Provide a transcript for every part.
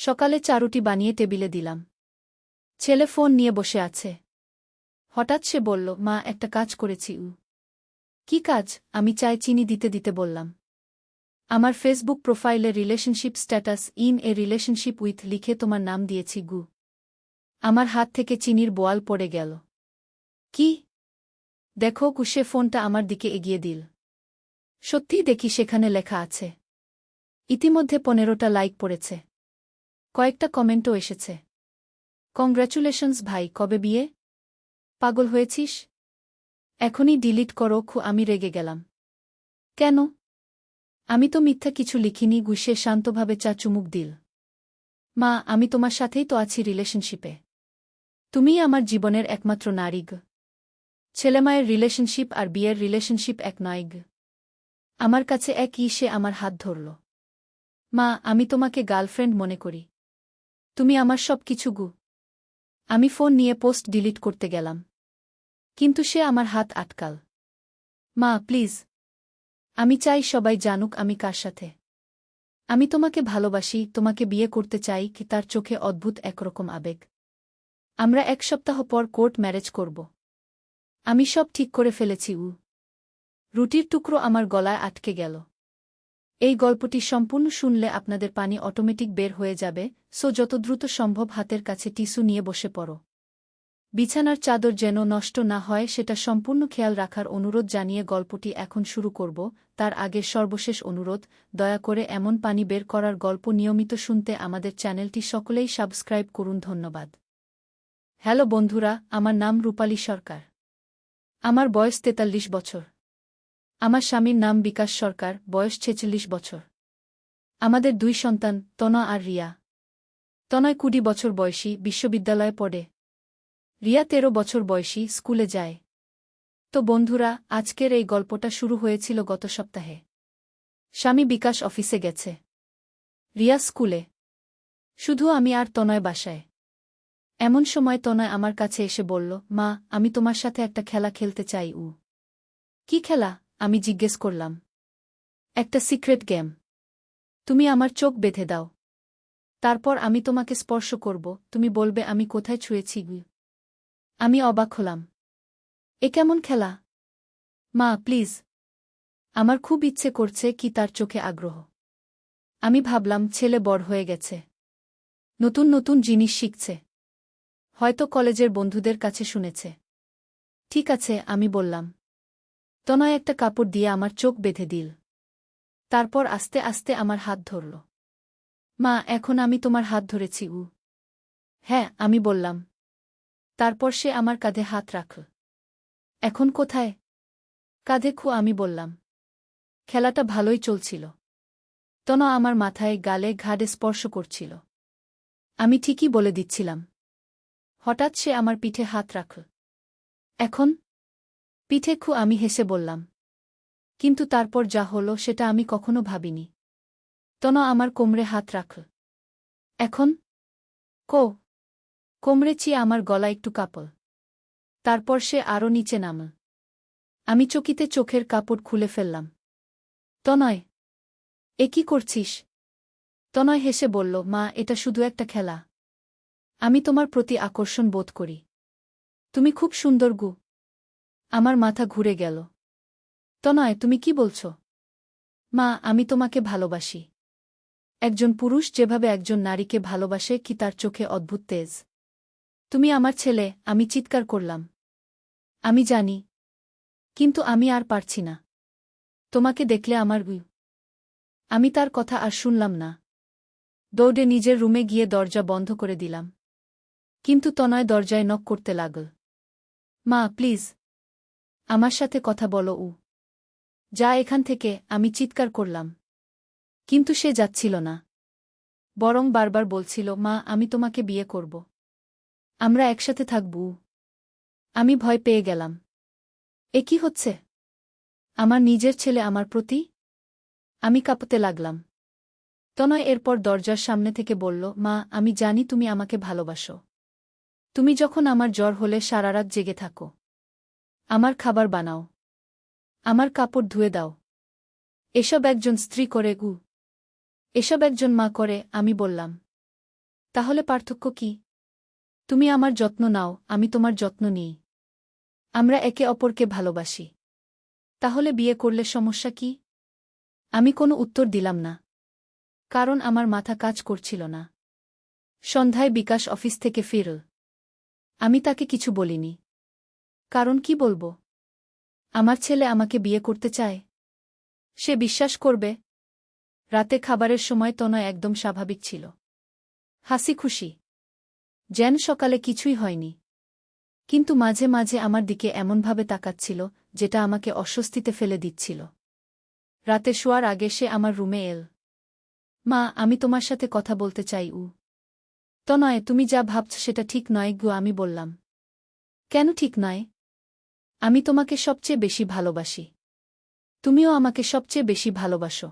সকালে চা রুটি বানিয়ে টেবিলে দিলাম। ছেলে ফোন নিয়ে বসে আছে। হঠাৎ সে বলল, মা, একটা কাজ করেছি। কি কাজ? আমি চায়ে চিনি দিতে দিতে বললাম। আমার ফেসবুক প্রোফাইলে relationship status in a relationship with লিখে তোমার নাম দিয়েছি। আমার হাত থেকে চিনির বোয়াল পড়ে গেল। কি? দেখো। সে ফোনটা আমার দিকে এগিয়ে দিল। সত্যিই দেখি সেখানে লেখা আছে। ইতিমধ্যে 15টা লাইক পড়েছে। কয়েকটা কমেন্টও এসেছে। কংগ্র্যাচুলেশনস ভাই, কবে বিয়ে? পাগল হয়েছিস? এখনই ডিলিট করো। আমি রেগে গেলাম। কেন? আমি তো মিথ্যা কিছু লিখিনি। সে শান্তভাবে চা চুমুক দিল। মা, আমি তোমার সাথেই তো আছি রিলেশনশিপে। তুমিই আমার জীবনের একমাত্র নারী। ছেলেমায়ের রিলেশনশিপ আর বিয়ের রিলেশনশিপ এক নয়। আমার কাছে একই। সে আমার হাত ধরল। মা, আমি তোমাকে গার্লফ্রেন্ড মনে করি। তুমি আমার সব কিছু। আমি ফোন নিয়ে পোস্ট ডিলিট করতে গেলাম। কিন্তু সে আমার হাত আটকাল। মা, প্লিজ। আমি চাই সবাই জানুক আমি কার সাথে। আমি তোমাকে ভালোবাসি, তোমাকে বিয়ে করতে চাই। কি তার চোখে অদ্ভুত একরকম আবেগ। আমরা 1 সপ্তাহ পর কোর্ট ম্যারেজ করব। আমি সব ঠিক করে ফেলেছি। রুটির টুকরো আমার গলায় আটকে গেল। এই গল্পটি সম্পূর্ণ শুনলে আপনাদের পানি অটোমেটিক বের হয়ে যাবে, সো যত দ্রুত সম্ভব হাতের কাছে টিস্যু নিয়ে বসে পড়ো। বিছানার চাদর যেন নষ্ট না হয় সেটা সম্পূর্ণ খেয়াল রাখার অনুরোধ জানিয়ে গল্পটি এখন শুরু করব। তার আগে সর্বশেষ অনুরোধ, দয়া করে এমন পানি বের করার গল্প নিয়মিত শুনতে আমাদের চ্যানেলটি সকলেই সাবস্ক্রাইব করুন। ধন্যবাদ। হ্যালো বন্ধুরা, আমার নাম রূপালী সরকার। আমার বয়স 43 বছর। আমার স্বামীর নাম বিকাশ সরকার, বয়স 46 বছর। আমাদের 2 সন্তান, তনয় আর রিয়া। তনয় 20 বছর বয়সী, বিশ্ববিদ্যালয়ে পড়ে। রিয়া 13 বছর বয়সী, স্কুলে যায়। তো বন্ধুরা, আজকের এই গল্পটা শুরু হয়েছিল গত সপ্তাহে। স্বামী বিকাশ অফিসে গেছে। রিয়া স্কুলে। শুধু আমি আর তনয় বাসায়। এমন সময় তনয় আমার কাছে এসে বলল, মা, আমি তোমার সাথে একটা খেলা খেলতে চাই। কি খেলা? আমি জিজ্ঞেস করলাম। একটা সিক্রেট গেম। তুমি আমার চোখ বেঁধে দাও। তারপর আমি তোমাকে স্পর্শ করব, তুমি বলবে আমি কোথায় ছুঁয়েছি। আমি অবাক হলাম। এ কেমন খেলা? মা, প্লিজ। আমার খুব ইচ্ছে করছে। কি তার চোখে আগ্রহ। আমি ভাবলাম ছেলে বড় হয়ে গেছে। নতুন নতুন জিনিস শিখছে। হয়তো কলেজের বন্ধুদের কাছে শুনেছে। ঠিক আছে, আমি বললাম। তনয় একটা কাপড় দিয়ে আমার চোখ বেঁধে দিল। তারপর আস্তে আস্তে আমার হাত ধরল। মা, এখন আমি তোমার হাত ধরেছি। হ্যাঁ, আমি বললাম। তারপর সে আমার কাঁধে হাত রাখল। এখন কোথায়? কাঁধে। আমি বললাম। খেলাটা ভালোই চলছিল। তনয় আমার মাথায়, গালে, ঘাড়ে স্পর্শ করছিল। আমি ঠিকই বলে দিচ্ছিলাম। হঠাৎ সে আমার পিঠে হাত রাখল। এখন? পিঠে। আমি হেসে বললাম। কিন্তু তারপর যা হলো সেটা আমি কখনো ভাবিনি। তনয় আমার কোমরে হাত রাখল। এখন? কোমরে চিয়ে আমার গলা একটু কাঁপল। তারপর সে আরও নিচে নামল। আমি চকিতে চোখের কাপড় খুলে ফেললাম। তনয়, এ কি করছিস? তনয় হেসে বলল, মা, এটা শুধু একটা খেলা। আমি তোমার প্রতি আকর্ষণ বোধ করি। তুমি খুব সুন্দর। আমার মাথা ঘুরে গেল। তনয়, তুমি কি বলছ? মা, আমি তোমাকে ভালোবাসি। একজন পুরুষ যেভাবে একজন নারীকে ভালোবাসে। কি তার চোখে অদ্ভুত তেজ। তুমি আমার ছেলে। আমি চিৎকার করলাম। আমি জানি। কিন্তু আমি আর পারছি না। তোমাকে দেখলে আমার আমি তার কথা আর শুনলাম না। দৌড়ে নিজের রুমে গিয়ে দরজা বন্ধ করে দিলাম। কিন্তু তনয় দরজায় নক করতে লাগল। মা, প্লিজ। আমার সাথে কথা বলো। যা এখান থেকে, আমি চিৎকার করলাম। কিন্তু সে যাচ্ছিল না। বরং বারবার বলছিল, মা, আমি তোমাকে বিয়ে করব। আমরা একসাথে থাকব। আমি ভয় পেয়ে গেলাম। এ কি হচ্ছে? আমার নিজের ছেলে আমার প্রতি? আমি কাঁপতে লাগলাম। তনয় এরপর দরজার সামনে থেকে বলল, মা, আমি জানি তুমি আমাকে ভালোবাসো। তুমি যখন আমার জ্বর হলে সারারাত জেগে থাকো। আমার খাবার বানাও। আমার কাপড় ধুয়ে দাও। এসব একজন স্ত্রী করে। এসব একজন মা করে। আমি বললাম। তাহলে পার্থক্য কি? তুমি আমার যত্ন নাও, আমি তোমার যত্ন নিই। আমরা একে অপরকে ভালোবাসি। তাহলে বিয়ে করলে সমস্যা কি? আমি কোনো উত্তর দিলাম না। কারণ আমার মাথা কাজ করছিল না। সন্ধ্যায় বিকাশ অফিস থেকে ফিরল। আমি তাকে কিছু বলিনি। কারণ কি বলবো? আমার ছেলে আমাকে বিয়ে করতে চায়। সে বিশ্বাস করবে? রাতে খাবারের সময় তনয় একদম স্বাভাবিক ছিল। হাসি খুশি। যেন সকালে কিছুই হয়নি। কিন্তু মাঝে মাঝে আমার দিকে এমনভাবে তাকাচ্ছিল, যেটা আমাকে অস্বস্তিতে ফেলে দিচ্ছিল। রাতে শোয়ার আগে সে আমার রুমে এল। মা, আমি তোমার সাথে কথা বলতে চাই। তনয়, তুমি যা ভাবছ সেটা ঠিক নয় গো, আমি বললাম। কেন ঠিক নয়? আমি তোমাকে সবচেয়ে বেশি ভালোবাসি। তুমিও আমাকে সবচেয়ে বেশি ভালোবাসো।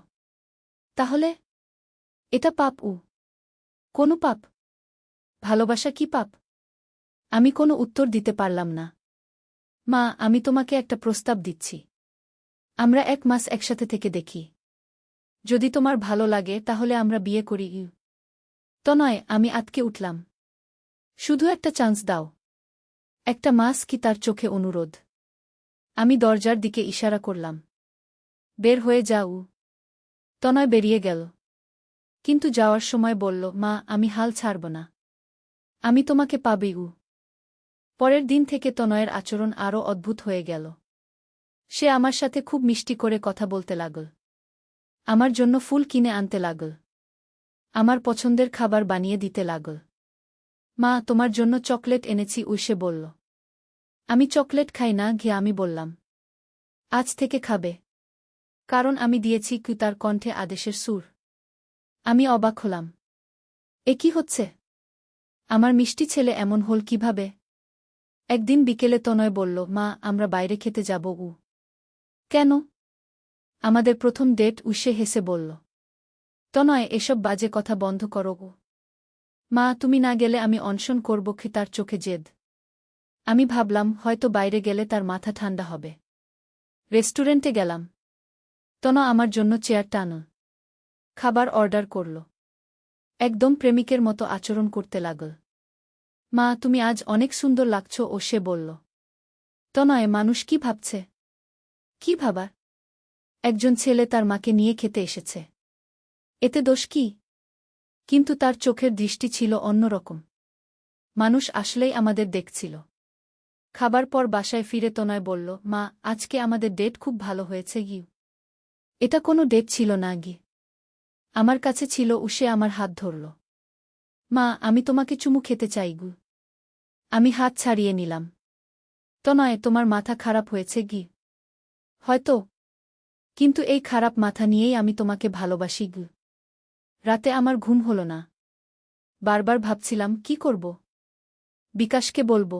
তাহলে? এটা পাপ? কোনো পাপ? ভালোবাসা কি পাপ? আমি কোনো উত্তর দিতে পারলাম না। মা, আমি তোমাকে একটা প্রস্তাব দিচ্ছি। আমরা 1 মাস একসাথে থেকে দেখি। যদি তোমার ভালো লাগে তাহলে আমরা বিয়ে করি। তনয়, আমি আটকে উঠলাম। শুধু একটা চান্স দাও। 1 মাস কি? তার চোখে অনুরোধ। আমি দরজার দিকে ইশারা করলাম। বের হয়ে যাও। তনয় বেরিয়ে গেল। কিন্তু যাওয়ার সময় বলল, মা, আমি হাল ছাড়ব না। আমি তোমাকে পাবই। পরের দিন থেকে তনয়ের আচরণ আরও অদ্ভুত হয়ে গেল। সে আমার সাথে খুব মিষ্টি করে কথা বলতে লাগল। আমার জন্য ফুল কিনে আনতে লাগল। আমার পছন্দের খাবার বানিয়ে দিতে লাগল। মা, তোমার জন্য চকলেট এনেছি, সে বলল। আমি চকলেট খাই না ঘি, আমি বললাম। আজ থেকে খাবে। কারণ আমি দিয়েছি। তার কণ্ঠে আদেশের সুর। আমি অবাক হলাম। এ কি হচ্ছে? আমার মিষ্টি ছেলে এমন হল কিভাবে? একদিন বিকেলে তনয় বলল, মা, আমরা বাইরে খেতে যাব। কেন? আমাদের প্রথম ডেট। সে হেসে বলল। তনয়, এসব বাজে কথা বন্ধ করো। মা, তুমি না গেলে আমি অনশন করব। তার চোখে জেদ। আমি ভাবলাম হয়তো বাইরে গেলে তার মাথা ঠান্ডা হবে। রেস্টুরেন্টে গেলাম। তনয় আমার জন্য চেয়ার টানল। খাবার অর্ডার করল। একদম প্রেমিকের মতো আচরণ করতে লাগল। মা, তুমি আজ অনেক সুন্দর লাগছ। সে বলল। তনয়, মানুষ কি ভাবছে? কি ভাবার? একজন ছেলে তার মাকে নিয়ে খেতে এসেছে। এতে দোষ কি? কিন্তু তার চোখের দৃষ্টি ছিল অন্যরকম। মানুষ আসলেই আমাদের দেখছিল। খাবার পর বাসায় ফিরে তনয় বলল, মা, আজকে আমাদের ডেট খুব ভালো হয়েছে। এটা কোনো ডেট ছিল না। আমার কাছে ছিল। সে আমার হাত ধরল। মা, আমি তোমাকে চুমু খেতে চাই। আমি হাত ছাড়িয়ে নিলাম। তনয়, তোমার মাথা খারাপ হয়েছে। হয়তো। কিন্তু এই খারাপ মাথা নিয়েই আমি তোমাকে ভালোবাসি। রাতে আমার ঘুম হল না। বারবার ভাবছিলাম কি করব। বিকাশকে বলবো।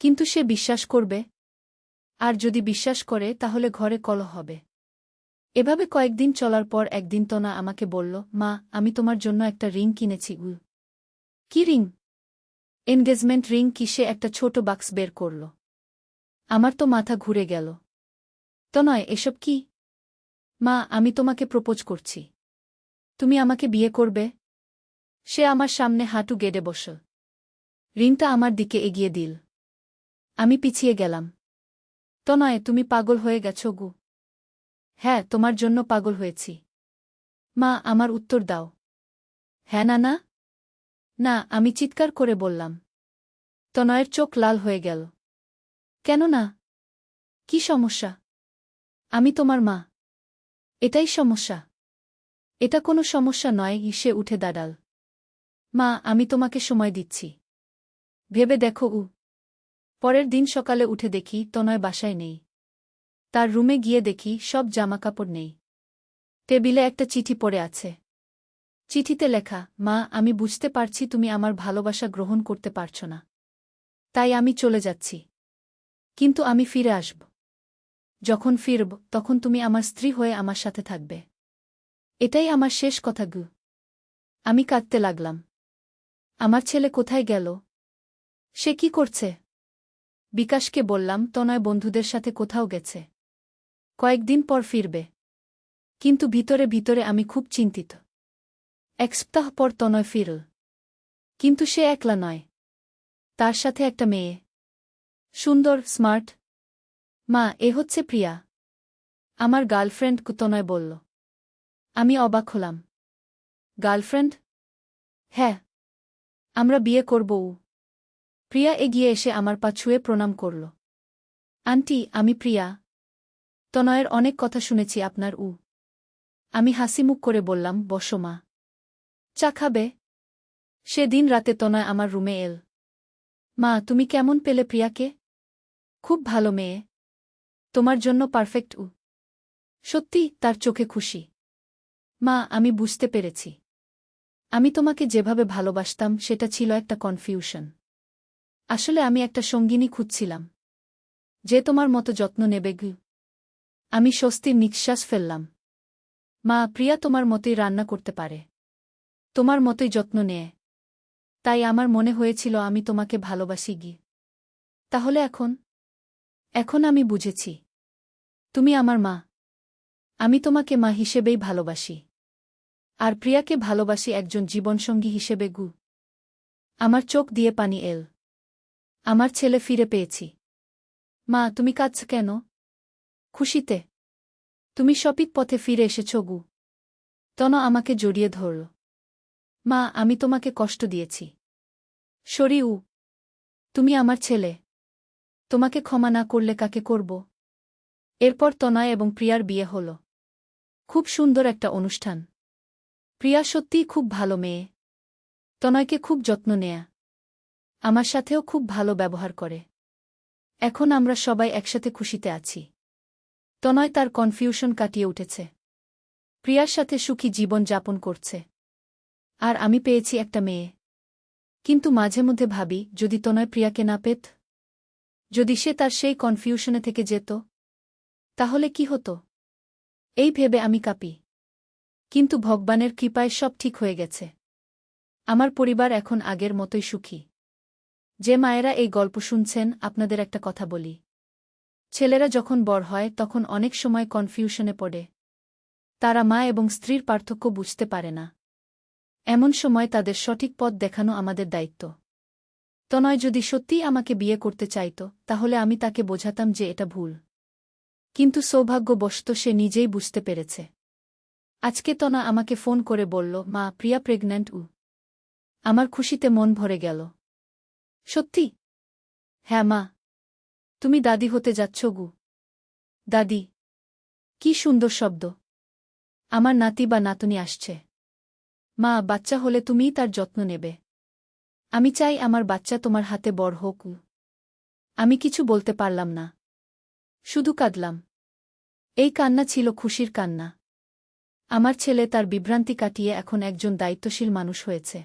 কিন্তু সে বিশ্বাস করবে? আর যদি বিশ্বাস করে তাহলে ঘরে কলহ হবে। এভাবে কয়েকদিন চলার পর একদিন তনা আমাকে বলল, মা, আমি তোমার জন্য একটা রিং কিনেছি। কি রিং? Engagement ring. সে একটা ছোট বাক্স বের করল। আমার তো মাথা ঘুরে গেল। তনয়, এসব কি? মা, আমি তোমাকে প্রপোজ করছি। তুমি আমাকে বিয়ে করবে? সে আমার সামনে হাঁটু গেড়ে বসল। রিংটা আমার দিকে এগিয়ে দিল। আমি পিছিয়ে গেলাম। তনয়, তুমি পাগল হয়ে গেছো। হ্যাঁ, তোমার জন্য পাগল হয়েছি। মা, আমার উত্তর দাও। হ্যাঁ না না? না, আমি চিৎকার করে বললাম। তনয়ের চোখ লাল হয়ে গেল। কেন না? কি সমস্যা? আমি তোমার মা। এটাই সমস্যা? এটা কোনো সমস্যা নয়। সে উঠে দাঁড়াল। মা, আমি তোমাকে সময় দিচ্ছি। ভেবে দেখো। পরের দিন সকালে উঠে দেখি তনয় বাসায় নেই। তার রুমে গিয়ে দেখি সব জামাকাপড় নেই। টেবিলে একটা চিঠি পড়ে আছে। চিঠিতে লেখা, মা, আমি বুঝতে পারছি তুমি আমার ভালোবাসা গ্রহণ করতে পারছ না। তাই আমি চলে যাচ্ছি। কিন্তু আমি ফিরে আসব। যখন ফিরব তখন তুমি আমার স্ত্রী হয়ে আমার সাথে থাকবে। এটাই আমার শেষ কথা। আমি কাঁদতে লাগলাম। আমার ছেলে কোথায় গেল? সে কি করছে? বিকাশকে বললাম তনয় বন্ধুদের সাথে কোথাও গেছে। কয়েকদিন পর ফিরবে। কিন্তু ভিতরে ভিতরে আমি খুব চিন্তিত। 1 সপ্তাহ পর তনয় ফিরল। কিন্তু সে একলা নয়। তার সাথে একটা মেয়ে। সুন্দর, স্মার্ট। মা, এ হচ্ছে প্রিয়া। আমার গার্লফ্রেন্ড, তনয় বলল। আমি অবাক হলাম। গার্লফ্রেন্ড? হ্যাঁ। আমরা বিয়ে করব। প্রিয়া এগিয়ে এসে আমার পা ছুঁয়ে প্রণাম করল। আন্টি, আমি প্রিয়া। তনয়ের অনেক কথা শুনেছি আপনার। আমি হাসিমুখ করে বললাম, বসো মা। চা খাবে? সেদিন রাতে তনয় আমার রুমে এল। মা, তুমি কেমন পেলে প্রিয়াকে? খুব ভালো মেয়ে। তোমার জন্য পারফেক্ট। সত্যি, তার চোখে খুশি। মা, আমি বুঝতে পেরেছি। আমি তোমাকে যেভাবে ভালোবাসতাম সেটা ছিল একটা কনফিউশন। আসলে আমি একটা সঙ্গিনী খুঁজছিলাম, যে তোমার মতো যত্ন নেবে। আমি স্বস্তির নিঃশ্বাস ফেললাম। মা, প্রিয়া তোমার মতোই রান্না করতে পারে, তোমার মতোই যত্ন নেয়। তাই আমার মনে হয়েছিল আমি তোমাকে ভালোবাসি। তাহলে এখন আমি বুঝেছি, তুমি আমার মা। আমি তোমাকে মা হিসেবেই ভালোবাসি, আর প্রিয়াকে ভালোবাসি একজন জীবনসঙ্গী হিসেবে। আমার চোখ দিয়ে পানি এল। আমার ছেলে ফিরে পেয়েছি। মা, তুমি কাঁদছ কেন? খুশিতে। তুমি সঠিক পথে ফিরে এসেছ। তন আমাকে জড়িয়ে ধরল। মা, আমি তোমাকে কষ্ট দিয়েছি। সরি। তুমি আমার ছেলে। তোমাকে ক্ষমা না করলে কাকে করব? এরপর তনয় এবং প্রিয়ার বিয়ে হল। খুব সুন্দর একটা অনুষ্ঠান। প্রিয়া সত্যিই খুব ভালো মেয়ে। তনয়কে খুব যত্ন নেয়া। আমার সাথেও খুব ভালো ব্যবহার করে। এখন আমরা সবাই একসাথে খুশিতে আছি। তনয় তার কনফিউশন কাটিয়ে উঠেছে। প্রিয়ার সাথে সুখী জীবন যাপন করছে। আর আমি পেয়েছি একটা মেয়ে। কিন্তু মাঝে মধ্যে ভাবি, যদি তনয় প্রিয়াকে না পেত, যদি সে তার সেই কনফিউশনে থেকে যেত, তাহলে কি হতো? এই ভেবে আমি কাঁপি। কিন্তু ভগবানের কৃপায় সব ঠিক হয়ে গেছে। আমার পরিবার এখন আগের মতোই সুখী। যে মায়েরা এই গল্প শুনছেন, আপনাদের একটা কথা বলি। ছেলেরা যখন বড় হয় তখন অনেক সময় কনফিউশনে পড়ে। তারা মা এবং স্ত্রীর পার্থক্য বুঝতে পারে না। এমন সময় তাদের সঠিক পথ দেখানো আমাদের দায়িত্ব। তনয় যদি সত্যিই আমাকে বিয়ে করতে চাইত, তাহলে আমি তাকে বোঝাতাম যে এটা ভুল। কিন্তু সৌভাগ্যবশত সে নিজেই বুঝতে পেরেছে। আজকে তনয় আমাকে ফোন করে বলল, মা, প্রিয়া প্রেগন্যান্ট। আমার খুশিতে মন ভরে গেল। সত্যি? হ্যাঁ মা। তুমি দাদি হতে যাচ্ছ। দাদি? কি সুন্দর শব্দ। আমার নাতি বা নাতনি আসছে। মা, বাচ্চা হলে তুমিই তার যত্ন নেবে। আমি চাই আমার বাচ্চা তোমার হাতে বড় হোক। আমি কিছু বলতে পারলাম না, শুধু কাঁদলাম। এই কান্না ছিল খুশির কান্না। আমার ছেলে তার বিভ্রান্তি কাটিয়ে এখন একজন দায়িত্বশীল মানুষ হয়েছে।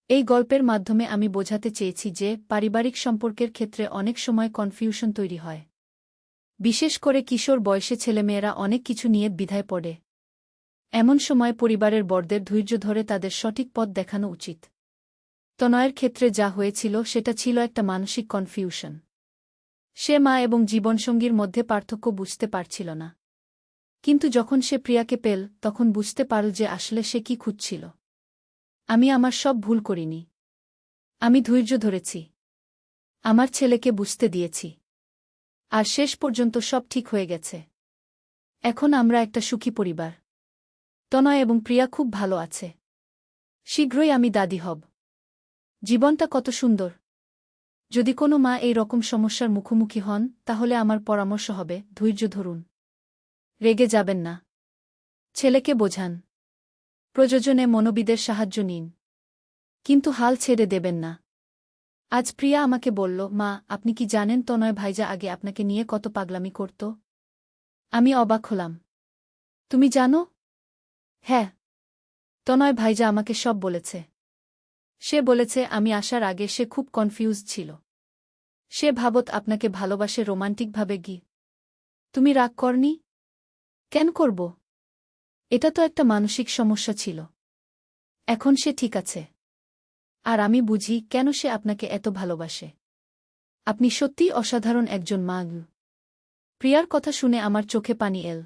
এই গল্পের মাধ্যমে আমি বোঝাতে চেয়েছি যে পারিবারিক সম্পর্কের ক্ষেত্রে অনেক সময় কনফিউশন তৈরি হয়। বিশেষ করে কিশোর বয়সে ছেলেমেয়েরা অনেক কিছু নিয়ে দ্বিধায় পড়ে। এমন সময় পরিবারের বড়দের ধৈর্য ধরে তাদের সঠিক পথ দেখানো উচিত। তনয়ের ক্ষেত্রে যা হয়েছিল সেটা ছিল একটা মানসিক কনফিউশন। সে মা এবং জীবনসঙ্গীর মধ্যে পার্থক্য বুঝতে পারছিল না। কিন্তু যখন সে প্রিয়াকে পেল, তখন বুঝতে পারল যে আসলে সে কি খুঁজছিল। আমি আমার সব ভুল করিনি। আমি ধৈর্য ধরেছি। আমার ছেলেকে বুঝতে দিয়েছি। আর শেষ পর্যন্ত সব ঠিক হয়ে গেছে। এখন আমরা একটা সুখী পরিবার। তনয় এবং প্রিয়া খুব ভালো আছে। শীঘ্রই আমি দাদি হব। জীবনটা কত সুন্দর। যদি কোনো মা এই রকম সমস্যার মুখোমুখি হন, তাহলে আমার পরামর্শ হবে, ধৈর্য ধরুন। রেগে যাবেন না। ছেলেকে বোঝান। প্রয়োজনে মনোবিদের সাহায্য নিন। কিন্তু হাল ছেড়ে দেবেন না। আজ প্রিয়া আমাকে বলল, মা, আপনি কি জানেন তনয় ভাইজা আগে আপনাকে নিয়ে কত পাগলামি করত? আমি অবাক হলাম। তুমি জানো? হ্যাঁ। তনয় ভাইজা আমাকে সব বলেছে। সে বলেছে আমি আসার আগে সে খুব কনফিউজ ছিল। সে ভাবত আপনাকে ভালোবাসে রোমান্টিকভাবে। তুমি রাগ করনি? কেন করব? এটা তো একটা মানসিক সমস্যা ছিল। এখন সে ঠিক আছে। আর আমি বুঝি কেন সে আপনাকে এত ভালোবাসে। আপনি সত্যিই অসাধারণ একজন মা। প্রিয়ার কথা শুনে আমার চোখে পানি এল।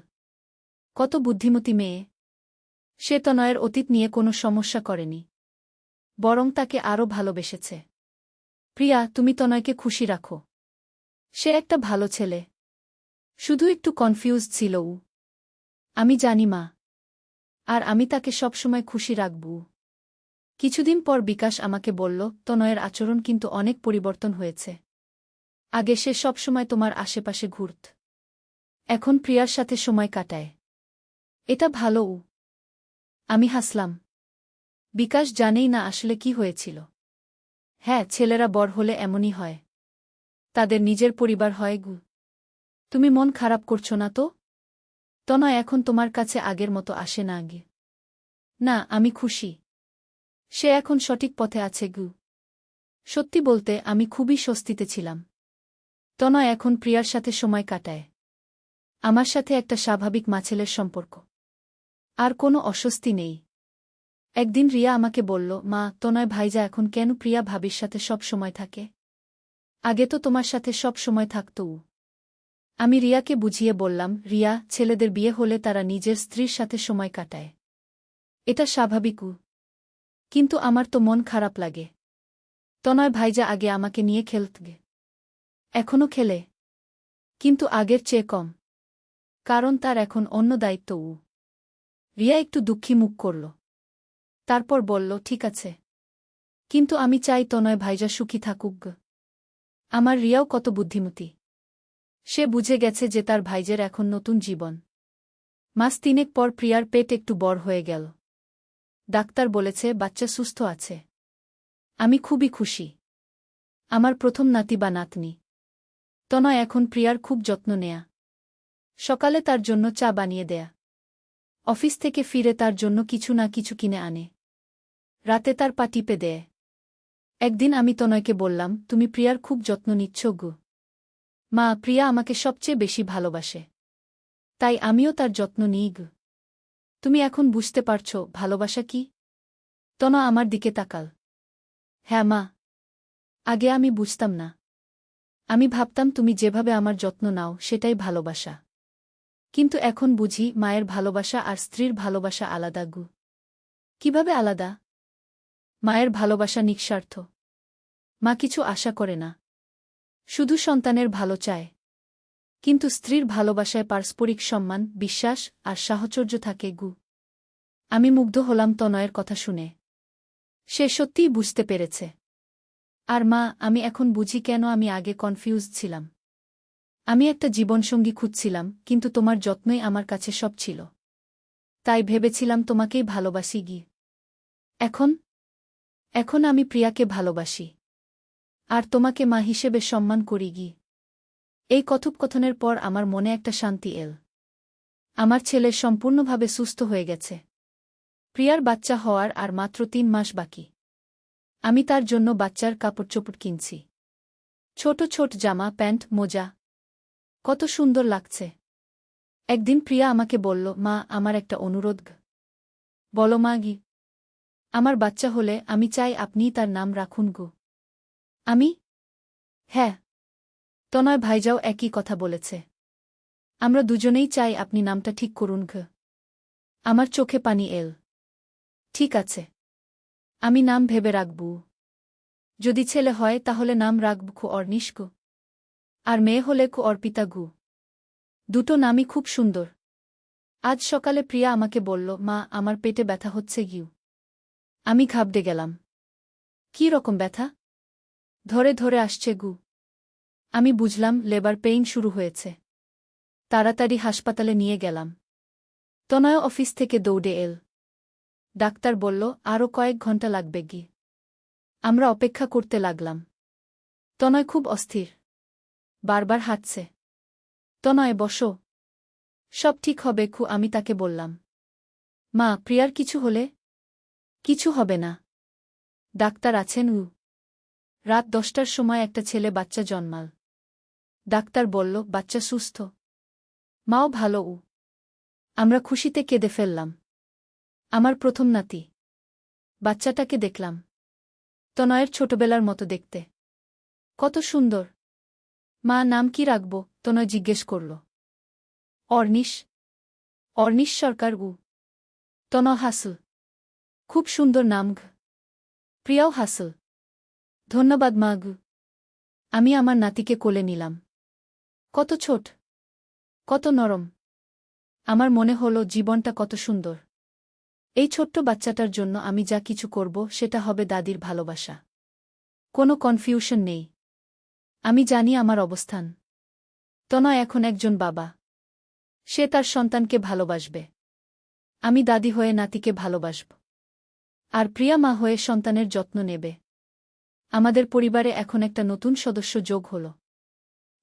কত বুদ্ধিমতী মেয়ে। সে তনয়ের অতীত নিয়ে কোনো সমস্যা করেনি। বরং তাকে আরও ভালোবেসেছে। প্রিয়া, তুমি তনয়কে খুশি রাখো। সে একটা ভালো ছেলে। শুধু একটু কনফিউজ ছিল ও। আমি জানি মা। আর আমি তাকে সবসময় খুশি রাখব। কিছুদিন পর বিকাশ আমাকে বলল, তনয়ের আচরণ কিন্তু অনেক পরিবর্তন হয়েছে। আগে সে সবসময় তোমার আশেপাশে ঘুরত। এখন প্রিয়ার সাথে সময় কাটায়। এটা ভালো ও। আমি হাসলাম। বিকাশ জানেই না আসলে কি হয়েছিল। হ্যাঁ, ছেলেরা বড় হলে এমনই হয়। তাদের নিজের পরিবার হয় গু। তুমি মন খারাপ করছো না তো? তনয় এখন তোমার কাছে আগের মতো আসে না আগে। না, আমি খুশি। সে এখন সঠিক পথে আছে গু। সত্যি বলতে আমি খুবই স্বস্তিতে ছিলাম। তনয় এখন প্রিয়ার সাথে সময় কাটায়। আমার সাথে একটা স্বাভাবিক মাছেলের সম্পর্ক। আর কোনো অস্বস্তি নেই। একদিন রিয়া আমাকে বলল, মা, তনয় ভাইজা এখন কেন প্রিয়া ভাবির সাথে সব সময় থাকে? আগে তো তোমার সাথে সব সময় থাকত ও। আমি রিয়াকে বুঝিয়ে বললাম, রিয়া, ছেলেদের বিয়ে হলে তারা নিজের স্ত্রীর সাথে সময় কাটায়। এটা স্বাভাবিক ও। কিন্তু আমার তো মন খারাপ লাগে। তনয় ভাইজা আগে আমাকে নিয়ে খেলত। এখনও খেলে। কিন্তু আগের চেয়ে কম। কারণ তার এখন অন্য দায়িত্ব ও। রিয়া একটু দুঃখী মুখ করল। তারপর বলল, ঠিক আছে। কিন্তু আমি চাই তনয় ভাইজা সুখী থাকুক। আমার রিয়াও কত বুদ্ধিমতী। সে বুঝে গেছে যে তার ভাইজের এখন নতুন জীবন। মাস 3 পর প্রিয়ার পেট একটু বড় হয়ে গেল। ডাক্তার বলেছে বাচ্চা সুস্থ আছে। আমি খুবই খুশি। আমার প্রথম নাতি বা নাতনি। তনয় এখন প্রিয়ার খুব যত্ন নেয়া। সকালে তার জন্য চা বানিয়ে দেয়া। অফিস থেকে ফিরে তার জন্য কিছু না কিছু কিনে আনে। রাতে তার পা টিপে দেয়। একদিন আমি তনয়কে বললাম, তুমি প্রিয়ার খুব যত্ন নিচ্ছ গো। মা, প্রিয়া আমাকে সবচেয়ে বেশি ভালোবাসে। তাই আমিও তার যত্ন নিই গো। তুমি এখন বুঝতে পারছ ভালোবাসা কি? তনয় আমার দিকে তাকাল। হ্যাঁ মা। আগে আমি বুঝতাম না। আমি ভাবতাম তুমি যেভাবে আমার যত্ন নাও সেটাই ভালোবাসা। কিন্তু এখন বুঝি মায়ের ভালোবাসা আর স্ত্রীর ভালোবাসা আলাদা গু। কিভাবে আলাদা? মায়ের ভালোবাসা নিঃস্বার্থ। মা কিছু আশা করে না। শুধু সন্তানের ভালো চায়। কিন্তু স্ত্রীর ভালোবাসায় পারস্পরিক সম্মান, বিশ্বাস আর সাহচর্য থাকে গু। আমি মুগ্ধ হলাম তনয়ের কথা শুনে। সে সত্যিই বুঝতে পেরেছে। আর মা, আমি এখন বুঝি কেন আমি আগে কনফিউজড ছিলাম। আমি একটা জীবনসঙ্গী খুঁজছিলাম, কিন্তু তোমার যত্নই আমার কাছে সব ছিল। তাই ভেবেছিলাম তোমাকেই ভালোবাসি গি। এখন এখন আমি প্রিয়াকে ভালোবাসি। আর তোমাকে মা হিসেবে সম্মান করি গি। এই কথোপকথনের পর আমার মনে একটা শান্তি এল। আমার ছেলে সম্পূর্ণভাবে সুস্থ হয়ে গেছে। প্রিয়ার বাচ্চা হওয়ার আর মাত্র 3 মাস বাকি। আমি তার জন্য বাচ্চার কাপড়চোপড় কিনছি। ছোট ছোট জামা, প্যান্ট, মোজা। কত সুন্দর লাগছে। একদিন প্রিয়া আমাকে বলল, মা, আমার একটা অনুরোধ। বলো মা গি। আমার বাচ্চা হলে আমি চাই আপনিই তার নাম রাখুন গো। আমি? হ্যাঁ। তনয় ভাইজাও একই কথা বলেছে। আমরা দুজনেই চাই আপনি নামটা ঠিক করুন ঘ। আমার চোখে পানি এল। ঠিক আছে। আমি নাম ভেবে রাখব। যদি ছেলে হয় তাহলে নাম রাখব খু অর্নিশ গো। আর মেয়ে হলে খু অর্পিতা গু। দুটো নামই খুব সুন্দর। আজ সকালে প্রিয়া আমাকে বলল, মা, আমার পেটে ব্যথা হচ্ছে গিউ। আমি ঘাবড়ে গেলাম। কী রকম ব্যথা? ধরে ধরে আসছে গু। আমি বুঝলাম লেবার পেইন শুরু হয়েছে। তাড়াতাড়ি হাসপাতালে নিয়ে গেলাম। তনয় অফিস থেকে দৌড়ে এল। ডাক্তার বলল, আরও কয়েক ঘন্টা লাগবে গি। আমরা অপেক্ষা করতে লাগলাম। তনয় খুব অস্থির। বারবার হাঁটছে। তনয়, বসো। সব ঠিক হবে খু, আমি তাকে বললাম। মা, প্রিয়ার কিছু হলে? কিছু হবে না। ডাক্তার আছেন উ। রাত 10টার সময় একটা ছেলে বাচ্চা জন্মাল। ডাক্তার বলল, বাচ্চা সুস্থ। মাও ভালো উ। আমরা খুশিতে কেঁদে ফেললাম। আমার প্রথম নাতি। বাচ্চাটাকে দেখলাম। তনয়ের ছোটবেলার মতো দেখতে। কত সুন্দর। মা, নাম কি রাখব? তনয় জিজ্ঞেস করল। অর্নিশ। অর্নিশ সরকার উ। তনয় হাসল। খুব সুন্দর নাম ঘ। প্রিয়াও হাসল। ধন্যবাদ মা গু। আমি আমার নাতিকে কোলে নিলাম। কত ছোট, কত নরম। আমার মনে হলো জীবনটা কত সুন্দর। এই ছোট্ট বাচ্চাটার জন্য আমি যা কিছু করব সেটা হবে দাদির ভালোবাসা। কোনো কনফিউশন নেই। আমি জানি আমার অবস্থান। তনয় এখন একজন বাবা। সে তার সন্তানকে ভালোবাসবে। আমি দাদি হয়ে নাতিকে ভালোবাসব। আর প্রিয়া মা হয়ে সন্তানের যত্ন নেবে। আমাদের পরিবারে এখন একটা নতুন সদস্য যোগ হল।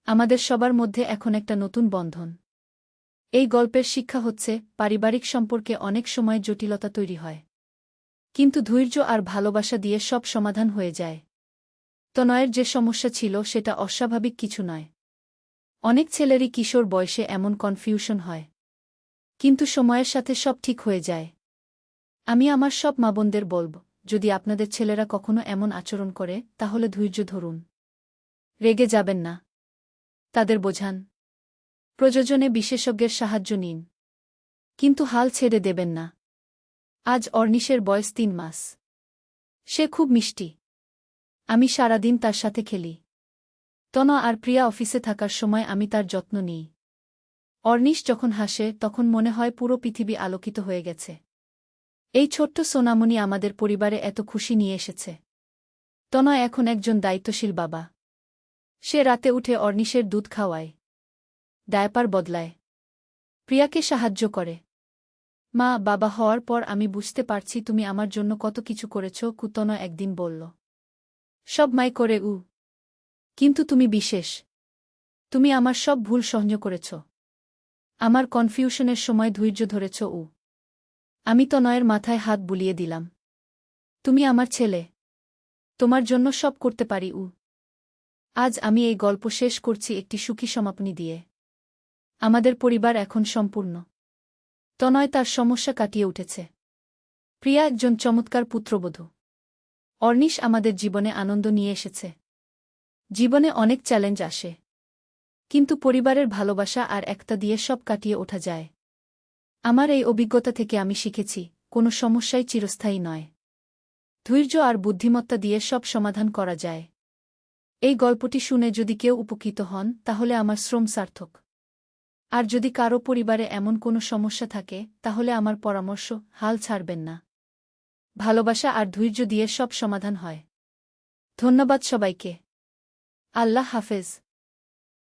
আমাদের সবার মধ্যে এখন একটা নতুন বন্ধন। এই গল্পের শিক্ষা হচ্ছে পারিবারিক সম্পর্কে অনেক সময় জটিলতা তৈরি হয়, কিন্তু ধৈর্য আর ভালোবাসা দিয়ে সব সমাধান হয়ে যায়। তনয়ের যে সমস্যা ছিল সেটা অস্বাভাবিক কিছু নয়। অনেক ছেলেরই কিশোর বয়সে এমন কনফিউশন হয়, কিন্তু সময়ের সাথে সব ঠিক হয়ে যায়। আমি আমার সব মা বোনদের বলব, যদি আপনাদের ছেলেরা কখনো এমন আচরণ করে তাহলে ধৈর্য ধরুন। রেগে যাবেন না। তাদের বোঝান। প্রয়োজনে বিশেষজ্ঞের সাহায্য নিন। কিন্তু হাল ছেড়ে দেবেন না। আজ অর্নিশের বয়স ৩ মাস। সে খুব মিষ্টি। আমি সারাদিন তার সাথে খেলি। তন আর প্রিয়া অফিসে থাকার সময় আমি তার যত্ন নিই। অর্নিশ যখন হাসে তখন মনে হয় পুরো পৃথিবী আলোকিত হয়ে গেছে। এই ছোট্ট সোনামণি আমাদের পরিবারে এত খুশি নিয়ে এসেছে। তনয় এখন একজন দায়িত্বশীল বাবা। সে রাতে উঠে অর্নিশের দুধ খাওয়ায়, ডায়াপার বদলায়, প্রিয়াকে সাহায্য করে। মা বাবা হওয়ার পর আমি বুঝতে পারছি তুমি আমার জন্য কত কিছু করেছ, তনয় একদিন বলল। সব মাই করে কিন্তু তুমি বিশেষ। তুমি আমার সব ভুল সহ্য করেছ। আমার কনফিউশনের সময় ধৈর্য ধরেছ। আমি তনয়ের মাথায় হাত বুলিয়ে দিলাম। তুমি আমার ছেলে। তোমার জন্য সব করতে পারি। আজ আমি এই গল্প শেষ করছি একটি সুখী সমাপনী দিয়ে। আমাদের পরিবার এখন সম্পূর্ণ। তনয় তার সমস্যা কাটিয়ে উঠেছে। প্রিয়া একজন চমৎকার পুত্রবধূ। অর্নিশ আমাদের জীবনে আনন্দ নিয়ে এসেছে। জীবনে অনেক চ্যালেঞ্জ আসে, কিন্তু পরিবারের ভালোবাসা আর একতা দিয়ে সব কাটিয়ে ওঠা যায়। আমার এই অভিজ্ঞতা থেকে আমি শিখেছি, কোনো সমস্যাই চিরস্থায়ী নয়। ধৈর্য আর বুদ্ধিমত্তা দিয়ে সব সমাধান করা যায়। এই গল্পটি শুনে যদি কেউ উপকৃত হন তাহলে আমার শ্রম সার্থক। আর যদি কারো পরিবারে এমন কোনো সমস্যা থাকে তাহলে আমার পরামর্শ, হাল ছাড়বেন না। ভালোবাসা আর ধৈর্য দিয়ে সব সমাধান হয়। ধন্যবাদ সবাইকে। আল্লাহ হাফেজ।